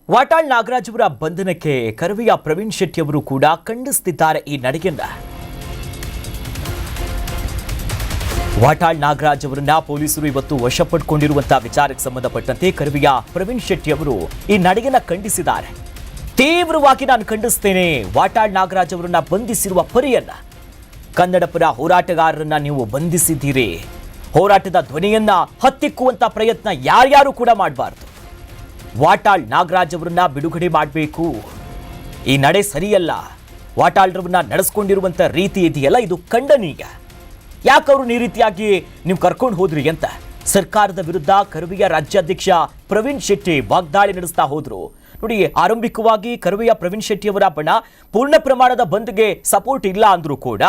ವಾಟಾಳ್ ನಾಗರಾಜ್ ಅವರ ಬಂಧನಕ್ಕೆ ಕರವಿಯ ಪ್ರವೀಣ್ ಶೆಟ್ಟಿ ಅವರು ಕೂಡ ಖಂಡಿಸುತ್ತಿದ್ದಾರೆ ಈ ನಡೆಯನ್ನ. ವಾಟಾಳ್ ನಾಗರಾಜ್ ಅವರನ್ನ ಪೊಲೀಸರು ಇವತ್ತು ವಶಪಡಿಸಿಕೊಂಡಿರುವಂತಹ ವಿಚಾರಕ್ಕೆ ಸಂಬಂಧಪಟ್ಟಂತೆ ಕರವಿಯ ಪ್ರವೀಣ್ ಶೆಟ್ಟಿ ಅವರು ಈ ನಡೆಯನ್ನ ಖಂಡಿಸಿದ್ದಾರೆ. ತೀವ್ರವಾಗಿ ನಾನು ಖಂಡಿಸ್ತೇನೆ ವಾಟಾಳ್ ನಾಗರಾಜ್ ಅವರನ್ನ ಬಂಧಿಸಿರುವ ಪರಿಯನ್ನ. ಕನ್ನಡಪರ ಹೋರಾಟಗಾರರನ್ನ ನೀವು ಬಂಧಿಸಿದ್ದೀರಿ. ಹೋರಾಟದ ಧ್ವನಿಯನ್ನ ಹತ್ತಿಕ್ಕುವಂತ ಪ್ರಯತ್ನ ಯಾರ್ಯಾರು ಕೂಡ ಮಾಡಬಾರದು. ವಾಟಾಳ್ ನಾಗರಾಜ್ ಅವರನ್ನ ಬಿಡುಗಡೆ ಮಾಡಬೇಕು. ಈ ನಡೆ ಸರಿಯಲ್ಲ. ವಾಟಾಳ್ರವನ್ನ ನಡೆಸ್ಕೊಂಡಿರುವಂತ ರೀತಿ ಇದೆಯಲ್ಲ, ಇದು ಖಂಡನೀಯ. ಯಾಕವರು ಈ ರೀತಿಯಾಗಿ ನೀವು ಕರ್ಕೊಂಡು ಹೋದ್ರಿ ಅಂತ ಸರ್ಕಾರದ ವಿರುದ್ಧ ಕರವಿಯ ರಾಜ್ಯಾಧ್ಯಕ್ಷ ಪ್ರವೀಣ್ ಶೆಟ್ಟಿ ವಾಗ್ದಾಳಿ ನಡೆಸ್ತಾ ಹೋದ್ರು. ನೋಡಿ, ಆರಂಭಿಕವಾಗಿ ಕರವಿಯ ಪ್ರವೀಣ್ ಶೆಟ್ಟಿ ಅವರ ಬಣ ಪೂರ್ಣ ಪ್ರಮಾಣದ ಬಂದ್ಗೆ ಸಪೋರ್ಟ್ ಇಲ್ಲ ಅಂದ್ರೂ ಕೂಡ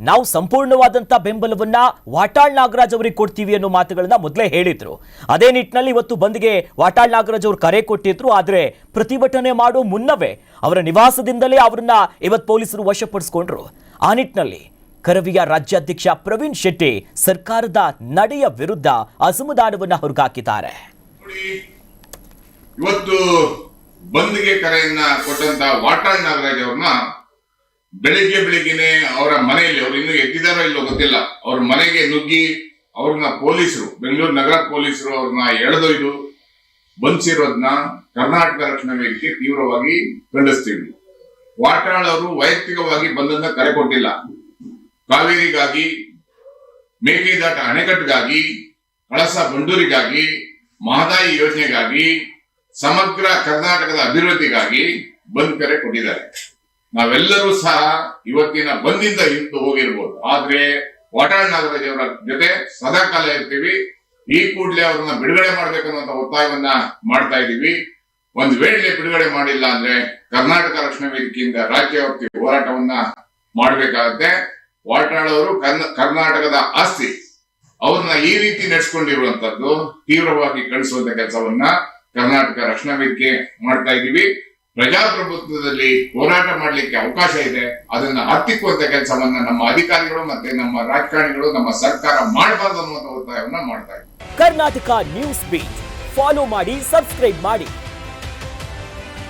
ನಾವು ಸಂಪೂರ್ಣವಾದಂತ ಬೆಂಬಲವನ್ನ ವಾಟಾಳ್ ನಾಗರಾಜ್ ಅವರಿಗೆ ಕೊಡ್ತೀವಿ ಅನ್ನೋ ಮಾತುಗಳನ್ನ ಮೊದಲೇ ಹೇಳಿದ್ರು. ಅದೇ ನಿಟ್ಟಿನಲ್ಲಿ ಇವತ್ತು ಬಂದ್ಗೆ ವಾಟಾಳ್ ನಾಗರಾಜ್ ಅವರು ಕರೆ ಕೊಟ್ಟಿದ್ರು. ಆದ್ರೆ ಪ್ರತಿಭಟನೆ ಮಾಡೋ ಮುನ್ನವೇ ಅವರ ನಿವಾಸದಿಂದಲೇ ಅವರನ್ನ ಇವತ್ತು ಪೊಲೀಸರು ವಶಪಡಿಸಿಕೊಂಡ್ರು. ಆ ನಿಟ್ಟಿನಲ್ಲಿ ಕರವಿಯ ರಾಜ್ಯಾಧ್ಯಕ್ಷ ಪ್ರವೀಣ್ ಶೆಟ್ಟಿ ಸರ್ಕಾರದ ನಡೆಯ ವಿರುದ್ಧ ಅಸಮಾಧಾನವನ್ನ ಹೊರಗಾಕಿದ್ದಾರೆ. ಇವತ್ತು ಬಂದ್ಗೆ ಕರೆಯನ್ನ ಕೊಟ್ಟಂತ ವಾಟಾಳ್ ನಾಗರಾಜ್ ಅವ್ರನ್ನ ಬೆಳಿಗ್ಗೆನೆ ಅವರ ಮನೆಯಲ್ಲಿ, ಅವ್ರು ಇನ್ನೂ ಎದ್ದಿದಾರೋ ಇಲ್ಲೋ ಗೊತ್ತಿಲ್ಲ, ಅವ್ರ ಮನೆಗೆ ನುಗ್ಗಿ ಅವ್ರನ್ನ ಪೊಲೀಸರು, ಬೆಂಗಳೂರು ನಗರ ಪೊಲೀಸರು ಅವ್ರನ್ನ ಎಳೆದೊಯ್ದು ಬಂಧಿಸಿರೋದನ್ನ ಕರ್ನಾಟಕ ರಕ್ಷಣಾ ವೇದಿಕೆ ತೀವ್ರವಾಗಿ ಖಂಡಿಸ್ತೀವಿ. ವಾಟಾಳ್ ಅವರು ವೈಯಕ್ತಿಕವಾಗಿ ಬಂದನ್ನ ಕರೆ ಕೊಟ್ಟಿಲ್ಲ. ಕಾವೇರಿಗಾಗಿ, ಮೇಕೆದಾಟ ಅಣೆಕಟ್ಟಿಗಾಗಿ, ಕಳಸಾ ಬಂಡೂರಿಗಾಗಿ, ಮಹದಾಯಿ ಯೋಜನೆಗಾಗಿ, ಸಮಗ್ರ ಕರ್ನಾಟಕದ ಅಭಿವೃದ್ಧಿಗಾಗಿ ಬಂದ್ ಕರೆ ಕೊಟ್ಟಿದ್ದಾರೆ. ನಾವೆಲ್ಲರೂ ಸಹ ಇವತ್ತಿನ ಬಂದಿಂದ ಹಿಂದೆ ಹೋಗಿರ್ಬೋದು, ಆದ್ರೆ ವಾಟಾಳ್ ನಾಗರಾಜ್ ಅವರ ಜೊತೆ ಸದಾಕಾಲ ಇರ್ತೀವಿ. ಈ ಕೂಡಲೇ ಅವ್ರನ್ನ ಬಿಡುಗಡೆ ಮಾಡ್ಬೇಕನ್ನುವಂತ ಒತ್ತಾಯವನ್ನ ಮಾಡ್ತಾ ಇದೀವಿ. ಒಂದ್ ವೇಳೆ ಬಿಡುಗಡೆ ಮಾಡಿಲ್ಲ ಅಂದ್ರೆ ಕರ್ನಾಟಕ ರಕ್ಷಣಾ ವೇದಿಕೆಯಿಂದ ರಾಜ್ಯವ್ಯಾಪಿ ಹೋರಾಟವನ್ನ ಮಾಡ್ಬೇಕಾಗತ್ತೆ. ವಾಟಾಳ್ ಅವರು ಕರ್ನಾಟಕದ ಆಸ್ತಿ, ಅವ್ರನ್ನ ಈ ರೀತಿ ನಡೆಸ್ಕೊಂಡಿರುವಂತದ್ದು ತೀವ್ರವಾಗಿ ಖಂಡಿಸುವಂತ ಕೆಲಸವನ್ನ ಕರ್ನಾಟಕ ರಕ್ಷಣಾ ವೇದಿಕೆ ಮಾಡ್ತಾ ಇದೀವಿ. ಪ್ರಜಾಪ್ರಭುತ್ವದಲ್ಲಿ ಹೋರಾಟ ಮಾಡ್ಲಿಕ್ಕೆ ಅವಕಾಶ ಇದೆ. ಅದನ್ನ ಹತ್ತಿಕ್ಕುವಂತ ಕೆಲಸವನ್ನ ನಮ್ಮ ಅಧಿಕಾರಿಗಳು ಮತ್ತೆ ನಮ್ಮ ರಾಜಕಾರಣಿಗಳು, ನಮ್ಮ ಸರ್ಕಾರ ಮಾಡಬಾರದು ಅನ್ನುವಂತ ಒತ್ತಾಯವನ್ನ ಮಾಡ್ತಾ ಇದ್ದೀವಿ. ಕರ್ನಾಟಕ ನ್ಯೂಸ್ ಬೀಟ್ ಫಾಲೋ ಮಾಡಿ, ಸಬ್ಸ್ಕ್ರೈಬ್ ಮಾಡಿ.